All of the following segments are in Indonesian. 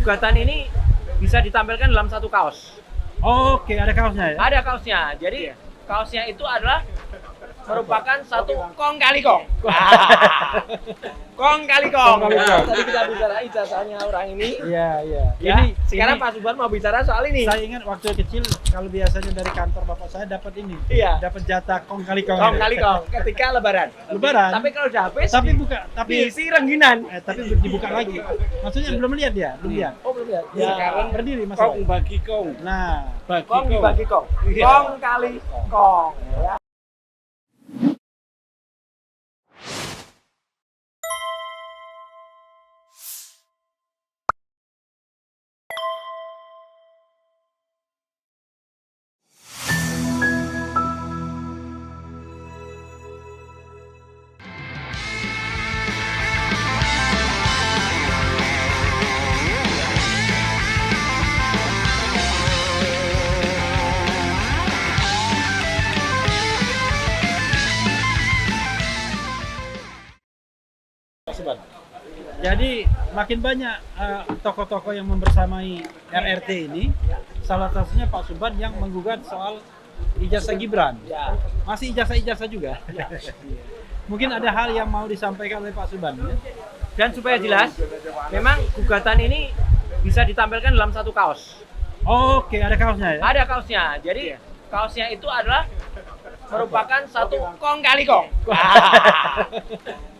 gugatan ini bisa ditampilkan dalam satu kaos. Oke, ada kaosnya ya? Ada kaosnya. Jadi kaosnya itu adalah merupakan satu kong kali kong. Kong kali kong. Tadi kita bicara ijazahnya orang ini. Iya, iya. Ya, sekarang Pak Subhan mau bicara soal ini. Saya ingat waktu kecil kalau biasanya dari kantor bapak saya dapat ini. Iya. Dapat jatah kong kali kong. Kong kali kong ketika lebaran. Lebaran. Tapi kalau udah habis Tapi buka, tapi diisi rengginan. tapi dibuka lagi. Maksudnya belum lihat dia, belum lihat. Oh, belum lihat. Ya, sekarang berdiri Mas. Kong bagi kong. Nah, Bagi Kong dibagi kong. Iya. Kong kali kong. Ya. jadi makin banyak tokoh-tokoh yang membersamai RRT ini. Salah satunya Pak Subhan yang menggugat soal ijazah Gibran. Ya. Masih ijazah-ijazah juga. Mungkin ada hal yang mau disampaikan oleh Pak Subhan ya? Dan supaya jelas, memang gugatan ini bisa ditampilkan dalam satu kaos. Oke, ada kaosnya ya? Ada kaosnya. Jadi kaosnya itu adalah merupakan satu kong kali kong.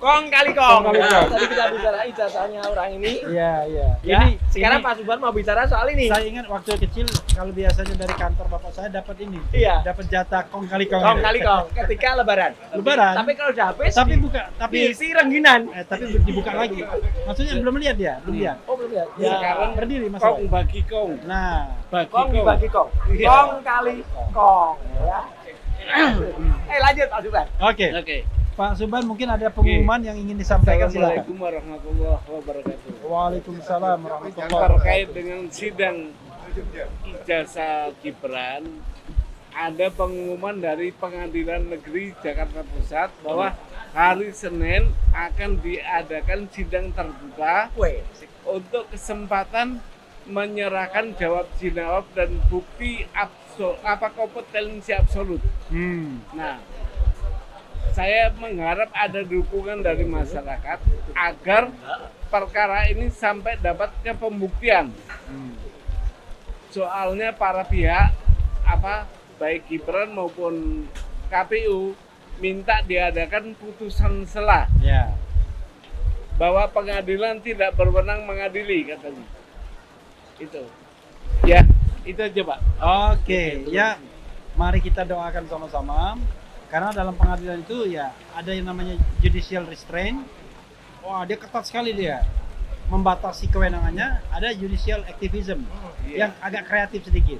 Kong kali kong. Tadi kita bicara ijazahnya orang ini. Iya, iya. Ya, sekarang Pak Subhan mau bicara soal ini. Saya ingat waktu kecil kalau biasanya dari kantor bapak saya dapat ini. Iya. Dapat jatah kong kali kong. Kong kali kong ketika lebaran. Lebaran. Tapi kalau udah habis Tapi buka, tapi diisi rengginan. tapi dibuka lagi. Maksudnya belum lihat dia, belum lihat. Oh, belum lihat. Ya, Sekarang berdiri Mas. Kong bagi kong. Nah, Bagi Kong kong. dibagi kong. Iya. Kong kali kong. Ya. Lanjut Pak Subhan. oke. Oke. Pak Subhan mungkin ada pengumuman yang ingin disampaikan, silakan. Assalamualaikum warahmatullahi wabarakatuh. Waalaikumsalam Yang warahmatullahi wabarakatuh. terkait dengan sidang ijazah Gibran, ada pengumuman dari Pengadilan Negeri Jakarta Pusat bahwa hari Senin akan diadakan sidang terbuka Weh, untuk kesempatan menyerahkan jawab dan bukti kompetensi absolut. Nah, saya mengharap ada dukungan dari masyarakat agar perkara ini sampai dapat ke pembuktian. Soalnya para pihak baik Gibran maupun KPU minta diadakan putusan sela Ya. bahwa pengadilan tidak berwenang mengadili, katanya. Itu. Ya, itu aja, Pak. Oke, ya. Mari kita doakan sama-sama. Karena dalam pengadilan itu ya ada yang namanya judicial restraint. Wah, dia ketat sekali dia. Membatasi kewenangannya, ada judicial activism yang agak kreatif sedikit.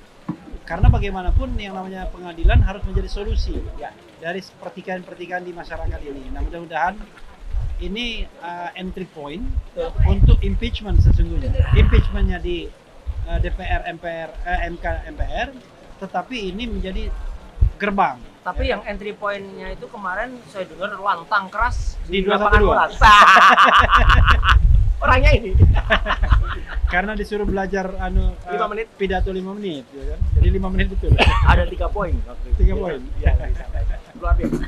Karena bagaimanapun yang namanya pengadilan harus menjadi solusi ya dari pertikaian-pertikaian di masyarakat ini. Nah, mudah-mudahan ini entry point untuk impeachment sesungguhnya. Impeachmentnya di DPR, MPR, MK, MPR, tetapi ini menjadi gerbang. tapi yang entry point-nya itu kemarin saya dengar lantang keras Di lapangan 212. bola. Orangnya ini. Karena disuruh belajar 5 menit. pidato 5 menit ya kan? Jadi 5 menit betul. Ada 3 poin waktu itu. 3 poin. Ya, luar biasa.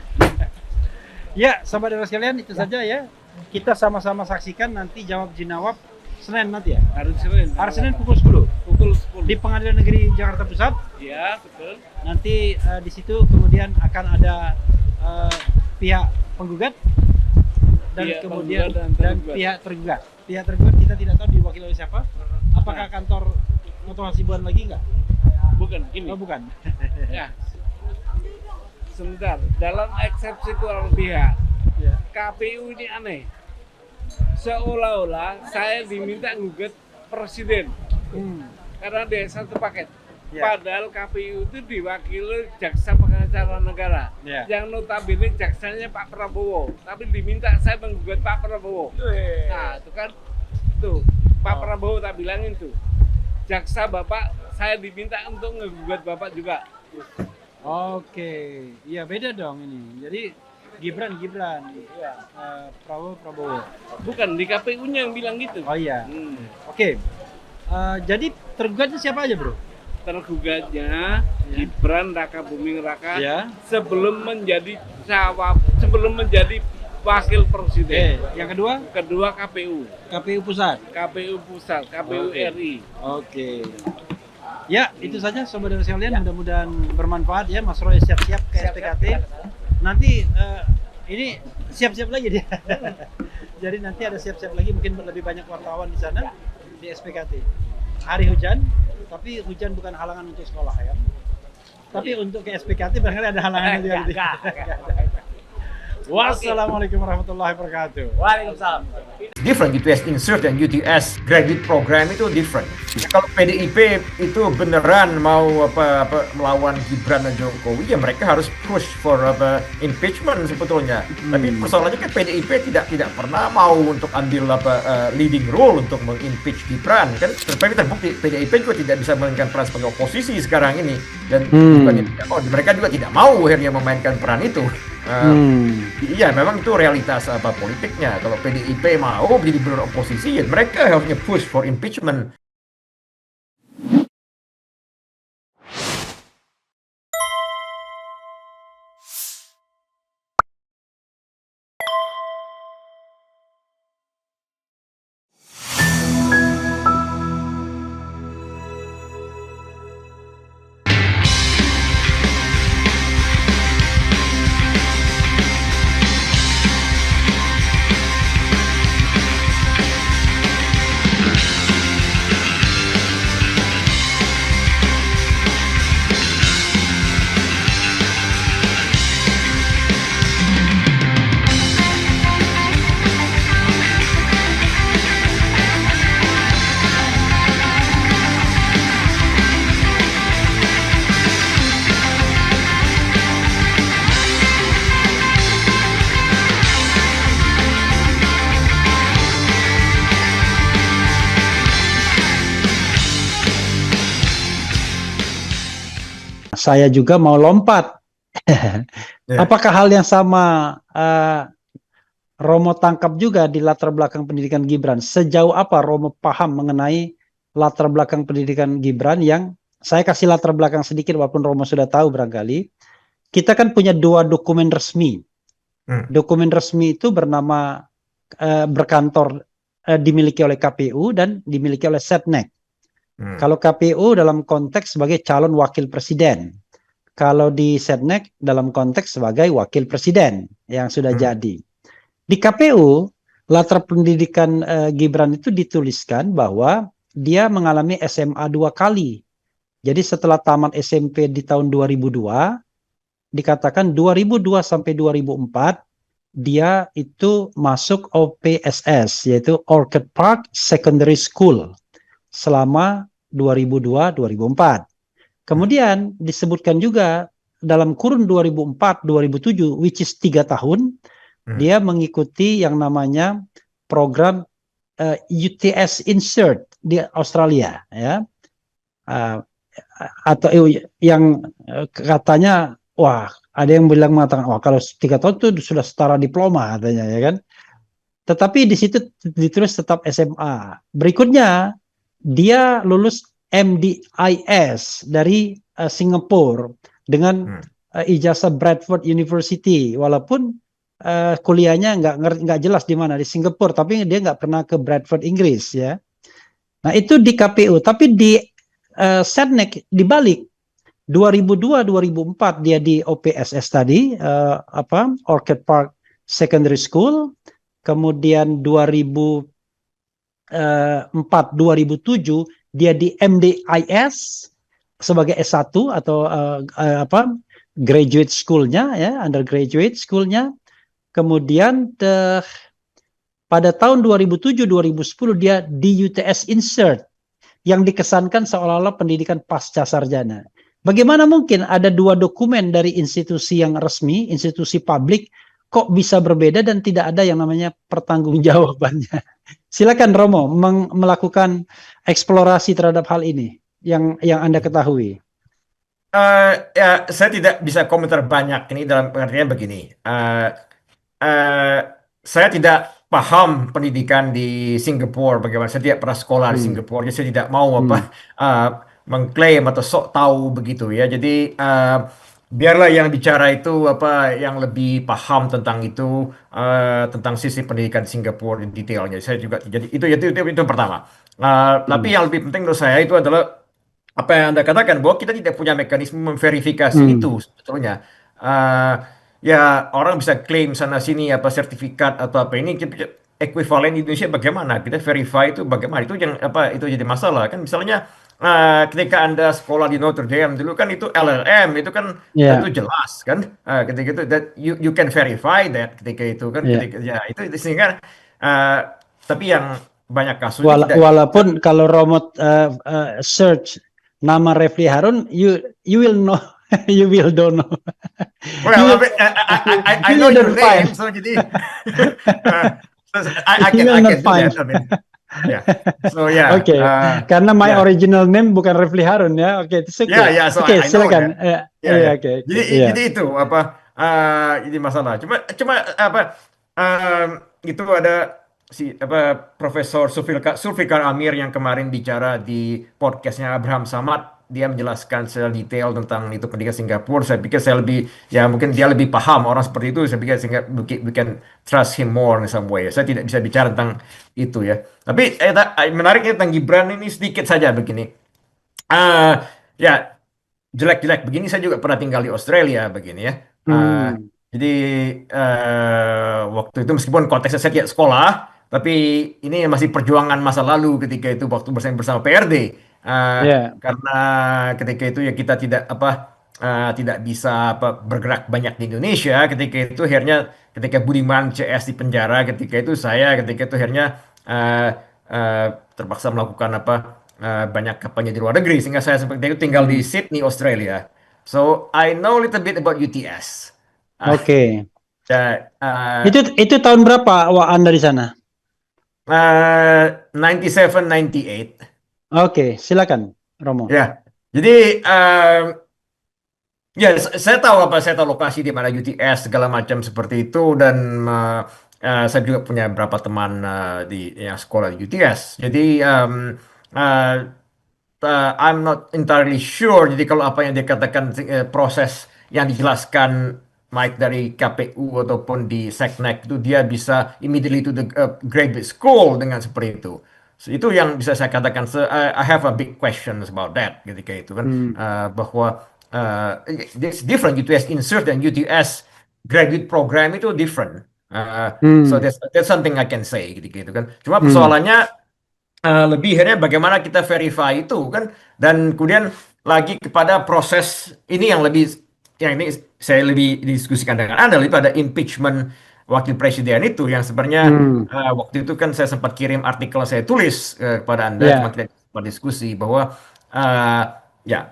Ya, sahabat sekalian, itu saja ya. Kita sama-sama saksikan nanti jawab jinawab Senin nanti ya. Hari Senin. Hari Senin pukul 10 pukul 10. di Pengadilan Negeri Jakarta Pusat. Ya, betul. Nanti di situ kemudian akan ada pihak penggugat dan Pihak kemudian penggugat dan dan tergugat. pihak tergugat. Pihak tergugat kita tidak tahu diwakili oleh siapa. Apakah kantor Noto Hasibuan lagi enggak? Bukan, ini. Oh, bukan. Ya. Sebentar, dalam eksepsi kurang pihak, Ya. KPU ini aneh. Seolah-olah saya diminta ngugat presiden karena dia satu paket. Ya. Padahal KPU itu diwakili jaksa pengacara negara, Ya. yang notabene jaksanya Pak Prabowo, tapi diminta saya menggugat Pak Prabowo. Nah, itu kan, tuh Pak Prabowo tak bilangin tuh, jaksa Bapak saya diminta untuk ngegugat Bapak juga. Oke, iya beda dong ini. Jadi Gibran, Prabowo. Bukan di KPU-nya yang bilang gitu. Oh iya. Hmm. Oke, Jadi tergugatnya siapa aja, Bro? Tergugatnya Gibran Raka Buming Raka Ya. sebelum menjadi wakil presiden. Yang kedua, Kedua KPU Pusat. Pusat, KPU Oke. RI. Oke. Ya, itu saja saudara sekalian. Mudah-mudahan bermanfaat ya. Mas Roy siap-siap ke SPKT. Nanti ini siap-siap lagi dia. Jadi nanti ada siap-siap lagi, mungkin lebih banyak wartawan di sana di SPKT. Hari hujan, tapi hujan bukan halangan untuk sekolah ya. Tapi untuk ke SPKT barangkali ada halangan juga. Wassalamualaikum warahmatullahi wabarakatuh. Waalaikumsalam. Different UTS Insert dan UTS Graduate Program itu different. Kalau PDIP itu beneran mau melawan Gibran dan Jokowi, ya mereka harus push for impeachment sebetulnya. Tapi persoalannya kan PDIP tidak pernah mau untuk ambil leading role untuk mengimpeach Gibran kan. Tapi terbukti PDIP juga tidak bisa memainkan peran sebagai oposisi sekarang ini, dan mereka juga tidak mau akhirnya memainkan peran itu. Iya, memang itu realitas politiknya. Kalau PDIP mau menjadi beroposisi, ya mereka harusnya push for impeachment. Saya juga mau lompat. Apakah hal yang sama Romo tangkap juga di latar belakang pendidikan Gibran? Sejauh apa Romo paham mengenai latar belakang pendidikan Gibran? Yang saya kasih latar belakang sedikit walaupun Romo sudah tahu barangkali. Kita kan punya 2 dokumen resmi. Dokumen resmi itu bernama berkantor dimiliki oleh KPU dan dimiliki oleh Setnek. Kalau KPU dalam konteks sebagai calon wakil presiden, kalau di Setnek dalam konteks sebagai wakil presiden yang sudah jadi. Di KPU latar pendidikan Gibran itu dituliskan bahwa dia mengalami SMA 2 kali. Jadi setelah tamat SMP di tahun 2002, dikatakan 2002 sampai 2004 dia itu masuk OPSS, yaitu Orchid Park Secondary School, selama 2002-2004. Kemudian disebutkan juga dalam kurun 2004-2007, which is 3 tahun, dia mengikuti yang namanya program UTS Insert di Australia, ya, atau yang katanya, wah, ada yang mengatakan, wah, kalau 3 tahun itu sudah setara diploma katanya, ya kan? Tetapi di situ ditulis tetap SMA. Berikutnya dia lulus MDIS dari Singapura dengan ijazah Bradford University, walaupun kuliahnya nggak jelas di mana, di Singapura, tapi dia nggak pernah ke Bradford Inggris, ya. Nah itu di KPU, tapi di Setnek dibalik. 2002-2004 dia di OPSS tadi, Orchid Park Secondary School. Kemudian 2004-2007 dia di MDIS sebagai S1 atau graduate school-nya, ya, undergraduate school-nya. Kemudian pada tahun 2007-2010 dia di UTS Insert yang dikesankan seolah-olah pendidikan pasca sarjana. Bagaimana mungkin ada 2 dokumen dari institusi yang resmi, institusi publik, kok bisa berbeda dan tidak ada yang namanya pertanggungjawabannya? Silakan Romo melakukan eksplorasi terhadap hal ini yang Anda ketahui. Ya, saya tidak bisa komentar banyak ini dalam pengertian begini. Saya tidak paham pendidikan di Singapura bagaimana. Saya tidak pernah sekolah di Singapura, jadi saya tidak mau uh, mengklaim atau sok tahu begitu ya. Jadi biarlah yang bicara itu yang lebih paham tentang itu, tentang sisi pendidikan di Singapura di detailnya. Saya juga jadi itu pertama. Tapi yang lebih penting menurut saya itu adalah apa yang Anda katakan, bahwa kita tidak punya mekanisme memverifikasi itu sebetulnya. Eh, Ya orang bisa klaim sana sini apa sertifikat atau apa ini ekuivalen di Indonesia bagaimana? Kita verify itu bagaimana? Itu yang itu jadi masalah kan, misalnya ketika Anda sekolah di Notre Dame dulu kan itu LLM itu kan Ya, tentu jelas kan. Ketika itu that you can verify that ketika itu kan, ya. ketika ya itu sehingga tapi yang banyak kasusnya tidak. Walaupun kalau Romo search nama Refli Harun, you will know, you will don't know. Well, I You know will your not find. name, so jadi so I You will can not do find. that. I mean, yeah. So yeah. Oke, karena my yeah. original name bukan Refli Harun ya. Oke, itu oke. Yeah, so Oke, I know silakan. that. Iya, Yeah, iya, yeah. oke. Jadi itu ini masalah. Cuma itu ada Profesor Sulfikar Amir yang kemarin bicara di podcastnya Abraham Samad. Dia menjelaskan secara detail tentang itu pendidikan Singapura. Saya pikir saya lebih, ya mungkin dia lebih paham orang seperti itu. Saya pikir sehingga we can trust him more in some way. Saya tidak bisa bicara tentang itu ya. Tapi menariknya tentang Gibran ini sedikit saja begini. Ya jelek-jelek begini saya juga pernah tinggal di Australia begini ya. Jadi waktu itu meskipun konteksnya saya tidak sekolah, tapi ini masih perjuangan masa lalu ketika itu waktu bersama PRD. Karena ketika itu ya kita tidak bisa bergerak banyak di Indonesia. Ketika itu akhirnya ketika Budiman CS di penjara, ketika itu akhirnya terpaksa melakukan banyak kampanye di luar negeri, sehingga saya seperti itu tinggal di Sydney, Australia. So I know a little bit about UTS. Oke. Ya, Itu tahun berapa Anda di sana? 97, 98. Oke, silakan Romo. Ya, jadi ya saya tahu lokasi di mana UTS segala macam seperti itu, dan saya juga punya beberapa teman di yang sekolah di UTS. Jadi I'm not entirely sure. Jadi kalau apa yang dikatakan proses yang dijelaskan baik dari KPU ataupun di Seknek itu dia bisa immediately to the graduate school dengan seperti itu. So, itu yang bisa saya katakan. So, I have a big questions about that ketika itu kan. Bahwa it's different. UTS Insert dan UTS graduate program itu different. So that's something I can say gitu kan. Cuma persoalannya lebih akhirnya bagaimana kita verify itu kan, dan kemudian lagi kepada proses ini yang ini saya lebih diskusikan dengan Anda lebih pada impeachment wakil presiden itu yang sebenarnya waktu itu kan saya sempat kirim artikel saya tulis kepada Anda, cuma kita sempat diskusi bahwa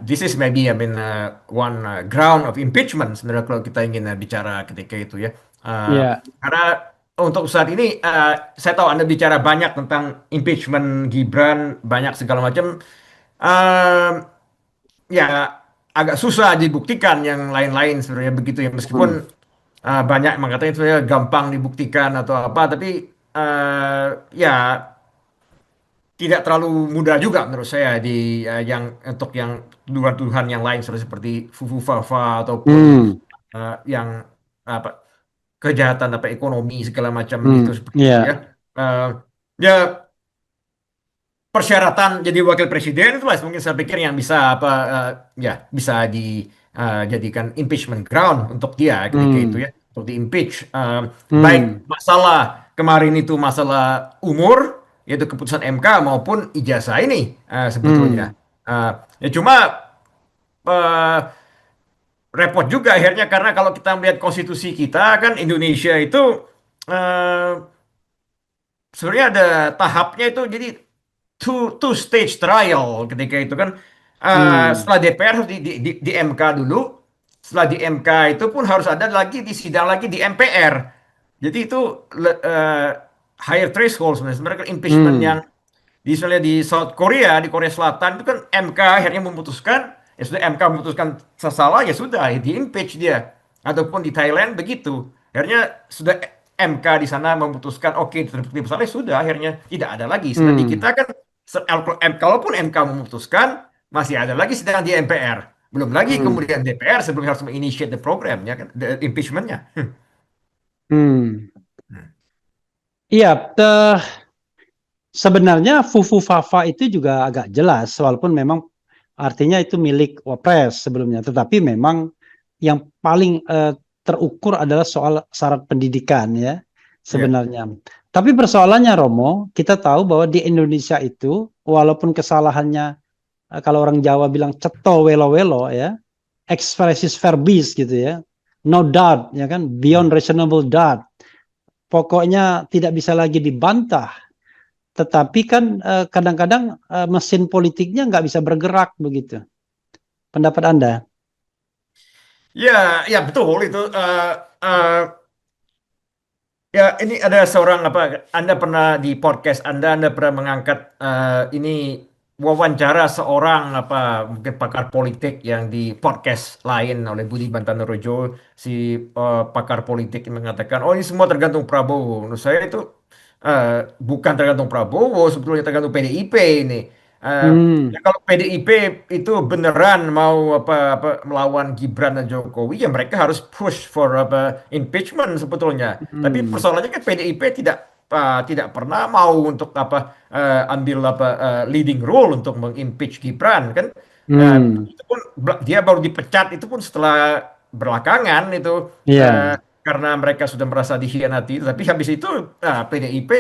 this is maybe one ground of impeachment sebenarnya kalau kita ingin bicara ketika itu ya. Karena untuk saat ini saya tahu Anda bicara banyak tentang impeachment Gibran, banyak segala macam. Ya agak susah dibuktikan yang lain-lain sebenarnya begitu ya, meskipun banyak mengatakan itu ya gampang dibuktikan atau apa, tapi ya tidak terlalu mudah juga menurut saya untuk yang tuduhan-tuduhan yang lain seperti Fufu Fafa ataupun yang kejahatan ekonomi segala macam itu seperti itu ya. Ya persyaratan jadi wakil presiden itu mungkin saya pikir yang bisa bisa dijadikan impeachment ground untuk dia ketika itu ya, untuk di impeach. Baik masalah kemarin itu masalah umur yaitu keputusan MK maupun ijazah ini sebetulnya. Ya cuma repot juga akhirnya karena kalau kita melihat konstitusi kita kan Indonesia itu sebenarnya ada tahapnya itu, jadi two stage trial ketika itu kan. Setelah DPR harus di MK dulu, setelah di MK itu pun harus ada lagi di sidang lagi di MPR. Jadi itu higher threshold sebenarnya impeachment yang misalnya di South Korea, di Korea Selatan itu kan MK akhirnya memutuskan, ya sudah MK memutuskan salah ya sudah di impeach dia, ataupun di Thailand begitu. Akhirnya sudah MK di sana memutuskan oke terbukti bersalah, sudah akhirnya tidak ada lagi. Sedang di kita kan kalaupun MK memutuskan masih ada lagi sedang di MPR. Belum lagi kemudian DPR sebelum harus menginitiate the program ya kan, impeachment-nya. Hmm. Iya, sebenarnya Fufu Fafa itu juga agak jelas, walaupun memang artinya itu milik Wapres sebelumnya, tetapi memang yang paling terukur adalah soal syarat pendidikan ya sebenarnya. Tapi persoalannya Romo, kita tahu bahwa di Indonesia itu walaupun kesalahannya kalau orang Jawa bilang ceto welo-welo ya, expressis verbis gitu ya, no doubt ya kan, beyond reasonable doubt. Pokoknya tidak bisa lagi dibantah. Tetapi kan kadang-kadang mesin politiknya nggak bisa bergerak begitu. Pendapat Anda? Ya, ya betul itu. Ya, ini ada seorang Anda pernah di podcast Anda pernah mengangkat ini wawancara seorang mungkin pakar politik yang di podcast lain oleh Budi Bantanerojo, si pakar politik yang mengatakan oh ini semua tergantung Prabowo. Menurut saya itu bukan tergantung Prabowo, sebetulnya tergantung PDIP ini. Ya kalau PDIP itu beneran mau melawan Gibran dan Jokowi, ya mereka harus push for impeachment sebetulnya. Tapi persoalannya kan PDIP tidak pernah mau untuk ambil leading role untuk mengimpeach Gibran kan. Itu pun dia baru dipecat itu pun setelah belakangan itu karena mereka sudah merasa dikhianati. Tapi habis itu PDIP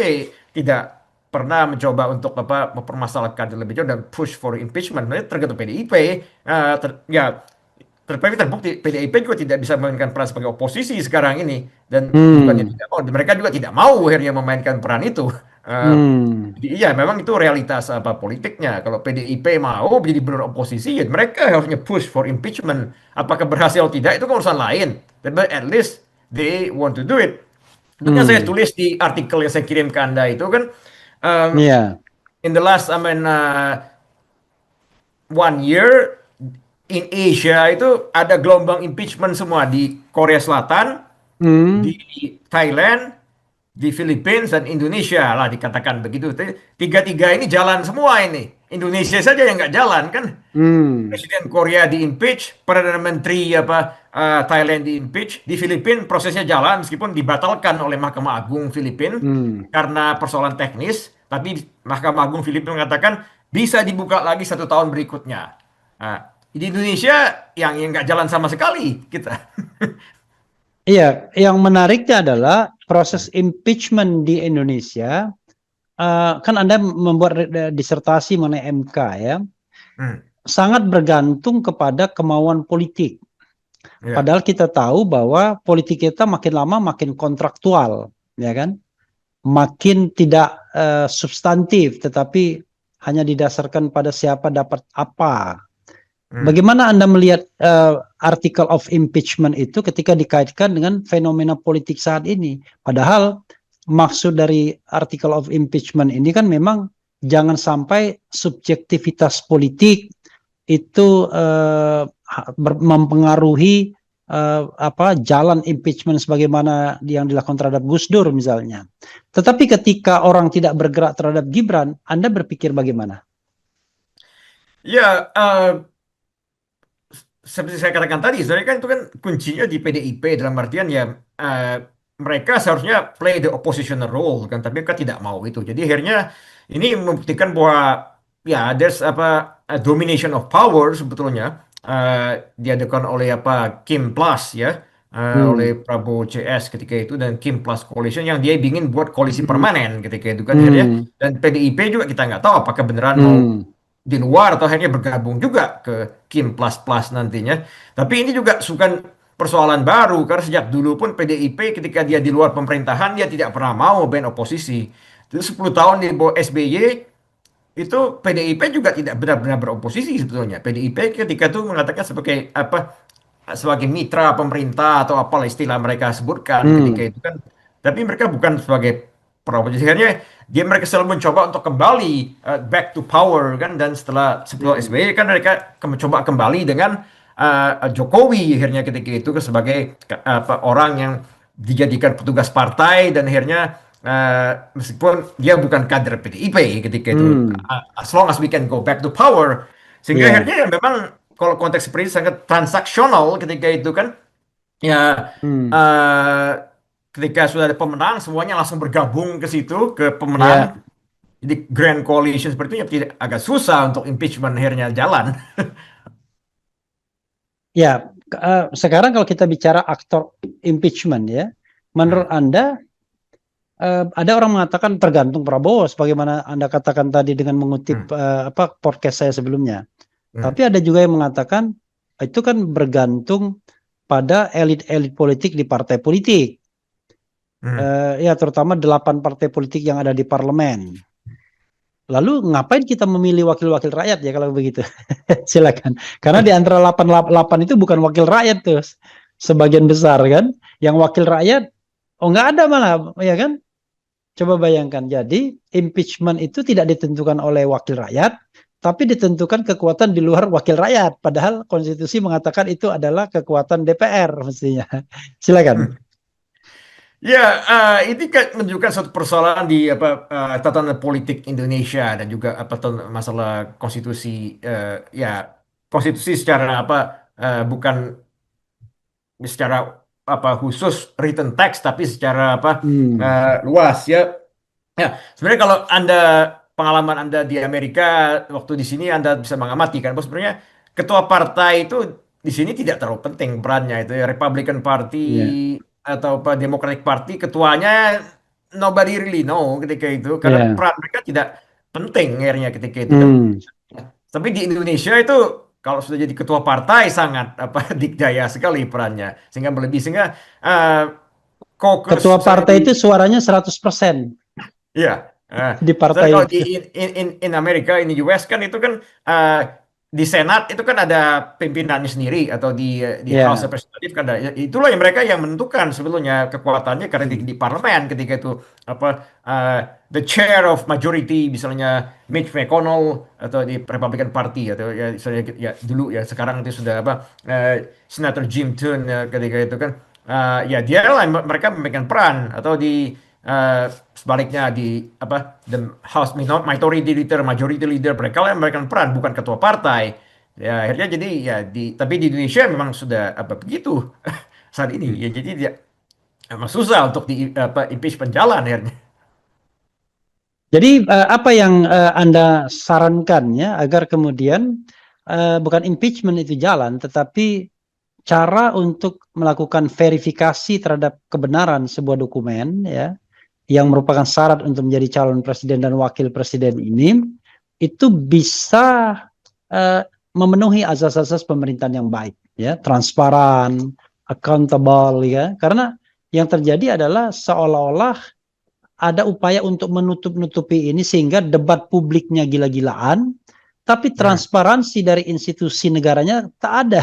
tidak pernah mencoba untuk mempermasalahkan lebih jauh dan push for impeachment. Nah, tergantung PDIP. Tapi terbukti PDIP juga tidak bisa memainkan peran sebagai oposisi sekarang ini, dan bukannya tidak mau, mereka juga tidak mau akhirnya memainkan peran itu. Jadi iya memang itu realitas politiknya. Kalau PDIP mau menjadi benar oposisi, ya mereka harusnya push for impeachment. Apakah berhasil atau tidak itu kan urusan lain. Tapi at least they want to do it. Itu yang saya tulis di artikel yang saya kirim ke Anda itu kan. In the last 1 year in Asia itu ada gelombang impeachment semua di Korea Selatan, di Thailand, di Philippines dan Indonesia lah dikatakan begitu. Tiga-tiga ini jalan semua ini. Indonesia saja yang nggak jalan kan. Presiden Korea diimpeach, Perdana Menteri Thailand diimpeach, di Filipina prosesnya jalan meskipun dibatalkan oleh Mahkamah Agung Filipina karena persoalan teknis, tapi Mahkamah Agung Filipina mengatakan bisa dibuka lagi 1 tahun berikutnya. Di Indonesia yang nggak jalan sama sekali kita. Iya, yang menariknya adalah proses impeachment di Indonesia. Kan Anda membuat disertasi mengenai MK ya, sangat bergantung kepada kemauan politik. Padahal kita tahu bahwa politik kita makin lama makin kontraktual, ya kan, makin tidak substantif, tetapi hanya didasarkan pada siapa dapat apa. Bagaimana Anda melihat article of impeachment itu ketika dikaitkan dengan fenomena politik saat ini? Padahal maksud dari article of impeachment ini kan memang jangan sampai subjektivitas politik itu mempengaruhi jalan impeachment sebagaimana yang dilakukan terhadap Gus Dur misalnya. Tetapi ketika orang tidak bergerak terhadap Gibran, Anda berpikir bagaimana? Ya, seperti saya katakan tadi, sebenarnya kan itu kan kuncinya di PDIP dalam artian ya mereka seharusnya play the oppositional role kan, tapi mereka tidak mau itu. Jadi akhirnya ini membuktikan bahwa ya there's a domination of power sebetulnya diadakan oleh Kim Plus ya, oleh Prabowo CS ketika itu dan Kim Plus Coalition yang dia ingin buat koalisi permanen ketika itu kan akhirnya, dan PDIP juga kita nggak tahu apakah beneran mau di luar atau akhirnya bergabung juga ke Kim Plus Plus nantinya. Tapi ini juga bukan persoalan baru karena sejak dulu pun PDIP ketika dia di luar pemerintahan dia tidak pernah mau main oposisi. Itu 10 tahun di bawah SBY itu PDIP juga tidak benar-benar beroposisi sebetulnya. PDIP ketika itu mengatakan sebagai mitra pemerintah atau apalah istilah mereka sebutkan ketika itu kan. Tapi mereka bukan sebagai oposisi. Akhirnya mereka selalu mencoba untuk kembali back to power kan, dan setelah SBY kan mereka mencoba kembali dengan Jokowi akhirnya ketika itu sebagai orang yang dijadikan petugas partai dan akhirnya meskipun dia bukan kader PDIP ketika itu, as long as we can go back to power, sehingga Iya. akhirnya ya memang kalau konteks seperti ini sangat transaksional ketika itu kan, ya Hmm. eh, ketika sudah ada pemenang semuanya langsung bergabung ke situ ke Iya. pemenang. Jadi grand coalition seperti itu ya agak susah untuk impeachment akhirnya jalan. Ya, sekarang kalau kita bicara aktor impeachment ya, menurut Anda ada orang mengatakan tergantung Prabowo, sebagaimana Anda katakan tadi dengan mengutip podcast saya sebelumnya. Tapi ada juga yang mengatakan itu kan bergantung pada elit-elit politik di partai politik. Ya, terutama 8 partai politik yang ada di parlemen. Lalu ngapain kita memilih wakil-wakil rakyat ya kalau begitu? Silakan. Karena di antara 8 itu bukan wakil rakyat tuh. Sebagian besar kan. Yang wakil rakyat, nggak ada malah, ya kan? Coba bayangkan. Jadi impeachment itu tidak ditentukan oleh wakil rakyat, tapi ditentukan kekuatan di luar wakil rakyat. Padahal konstitusi mengatakan itu adalah kekuatan DPR mestinya. Silakan. Ya, ini kan menunjukkan suatu persoalan di tatanan politik Indonesia dan juga masalah konstitusi. Ya, konstitusi secara bukan secara khusus written text, tapi secara luas ya. Ya, sebenarnya kalau pengalaman Anda di Amerika waktu di sini Anda bisa mengamati kan, bahwa sebenarnya ketua partai itu di sini tidak terlalu penting perannya itu ya. Republican Party Yeah. atau Democratic Party ketuanya nobody really know ketika itu karena Yeah. peran mereka tidak penting akhirnya ketika itu kan. Tapi di Indonesia itu kalau sudah jadi ketua partai sangat dikdaya sekali perannya sehingga sehingga caucus Ketua partai itu suaranya 100% ya. di Soalnya partai kalau itu. in Amerika, in the US kan itu kan di Senat itu kan ada pimpinannya sendiri atau di Ya. House Representative kan ada. Itulah yang mereka yang menentukan sebetulnya kekuatannya karena di parlemen ketika itu the chair of majority misalnya Mitch McConnell atau di Republican Party atau ya misalnya ya dulu ya sekarang itu sudah Senator Jim Thune ketika itu kan ya dia lah mereka memegang peran atau di sebaliknya di the House Minority Leader, Majority Leader mereka lah yang memberikan peran bukan ketua partai. Ya akhirnya jadi ya tapi di Indonesia memang sudah begitu saat ini ya jadi dia emang susah untuk impeachment jalan akhirnya. Jadi apa yang Anda sarankan ya agar kemudian bukan impeachment itu jalan, tetapi cara untuk melakukan verifikasi terhadap kebenaran sebuah dokumen ya yang merupakan syarat untuk menjadi calon presiden dan wakil presiden ini itu bisa memenuhi asas-asas pemerintahan yang baik ya, transparan, accountable ya. Karena yang terjadi adalah seolah-olah ada upaya untuk menutup-nutupi ini sehingga debat publiknya gila-gilaan, tapi transparansi dari institusi negaranya tak ada.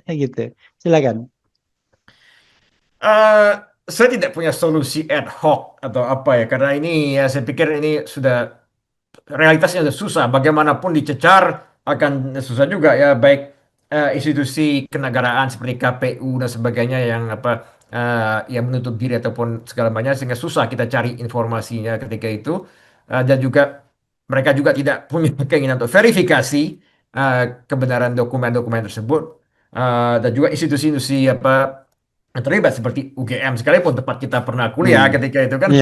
Gitu. Silakan. Saya tidak punya solusi ad hoc atau apa ya karena ini ya saya pikir ini sudah realitasnya sudah susah bagaimanapun dicecar akan susah juga ya baik institusi kenegaraan seperti KPU dan sebagainya yang yang menutup diri ataupun segala macamnya sehingga susah kita cari informasinya ketika itu. Dan juga mereka juga tidak punya keinginan untuk verifikasi kebenaran dokumen-dokumen tersebut. Dan juga institusi-institusi yang terlibat seperti UGM sekalipun tempat kita pernah kuliah ketika itu kan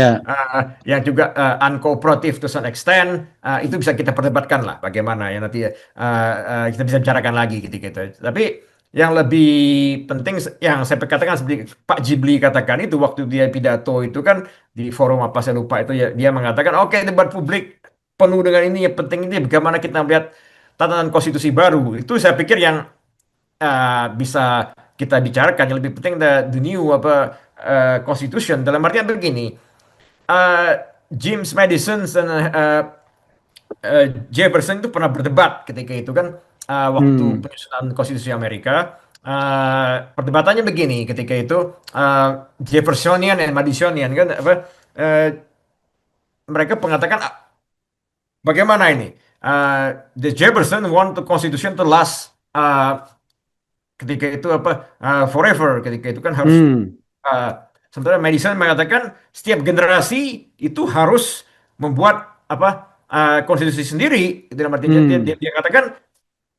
yang juga uncooperative to some extent itu bisa kita perdebatkan lah bagaimana ya nanti kita bisa bicarakan lagi ketika itu. Tapi yang lebih penting yang saya katakan seperti Pak Jibli katakan itu waktu dia pidato itu kan di forum apa saya lupa itu ya dia mengatakan oke, debat publik penuh dengan ini yang penting ini bagaimana kita melihat tatanan konstitusi baru itu saya pikir yang bisa kita bicarakan yang lebih penting the new constitution dalam artian begini James Madison dan Jefferson itu pernah berdebat ketika itu kan waktu penyusunan konstitusi Amerika. Perdebatannya begini ketika itu Jeffersonian dan Madisonian kan mereka mengatakan bagaimana ini the Jefferson want the constitution to last ketika itu forever ketika itu kan harus Sementara Madison mengatakan setiap generasi itu harus membuat konstitusi sendiri. Dalam arti dia katakan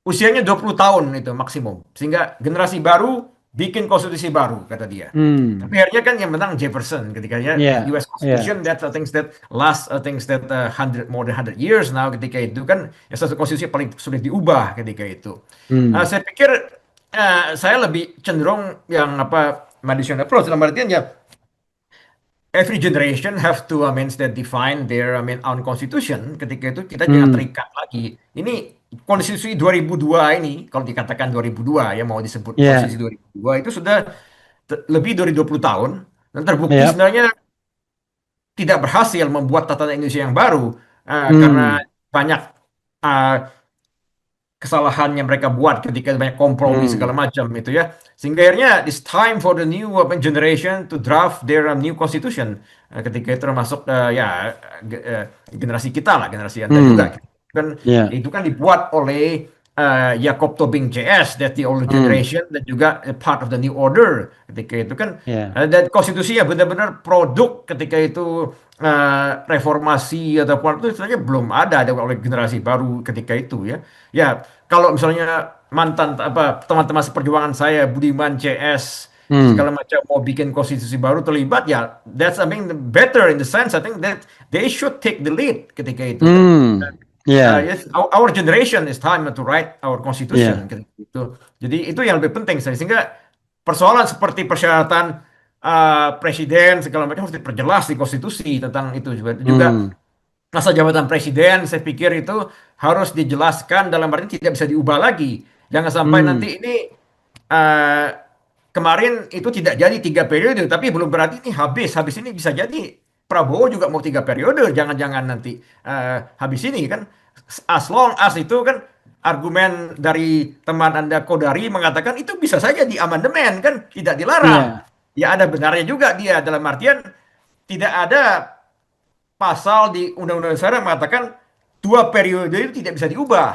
usianya 20 tahun itu maksimum. Sehingga generasi baru bikin konstitusi baru, kata dia. Tapi akhirnya kan yang menang Jefferson ketika US Constitution that things that last things that more than 100 years now ketika itu kan satu konstitusi paling sulit diubah ketika itu. Saya pikir saya lebih cenderung yang Madison approach dalam artian every generation have to define their own constitution. Ketika itu kita jangan terikat lagi. Ini konstitusi 2002 ini kalau dikatakan 2002 ya mau disebut konstitusi 2002 itu sudah lebih dari 20 tahun dan terbukti sebenarnya tidak berhasil membuat tatanan Indonesia yang baru karena banyak kesalahan yang mereka buat ketika banyak kompromi segala macam itu ya, sehingga akhirnya it's time for the new generation to draft their new constitution. Ketika itu termasuk generasi kita lah, generasi Anda juga kan. Itu kan dibuat oleh Jacob Tobing CS, that the older generation, dan juga part of the new order ketika itu kan. Dan konstitusi ya benar-benar produk ketika itu reformasi ataupun itu sebenarnya belum ada oleh generasi baru ketika itu ya. Ya kalau misalnya mantan teman-teman seperjuangan saya Budiman CS segala macam mau bikin konstitusi baru terlibat ya, that's better in the sense I think that they should take the lead ketika itu. Yes, our generation is time to write our constitution. Gitu. Jadi itu yang lebih penting sehingga persoalan seperti persyaratan presiden segala macam harus diperjelas di konstitusi tentang itu juga masa jabatan presiden. Saya pikir itu harus dijelaskan dalam arti tidak bisa diubah lagi. Jangan sampai nanti ini kemarin itu tidak jadi 3 periode, tapi belum berarti ini habis ini bisa jadi Prabowo juga mau 3 periode, jangan-jangan nanti habis ini kan. As long as itu kan argumen dari teman Anda Kodari mengatakan itu bisa saja diamandemen kan, tidak dilarang. Ya ada benarnya juga dia, dalam artian tidak ada pasal di Undang-Undang Dasar mengatakan 2 periode itu tidak bisa diubah.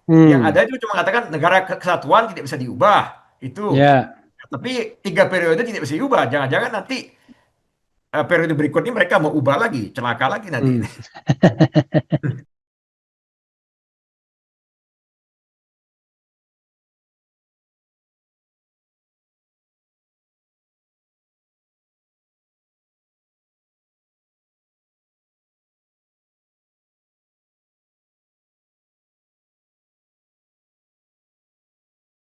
Yang ada itu cuma mengatakan negara kesatuan tidak bisa diubah. Itu. Tapi 3 periode tidak bisa diubah. Jangan-jangan nanti periode berikutnya mereka mau ubah lagi, celaka lagi nanti.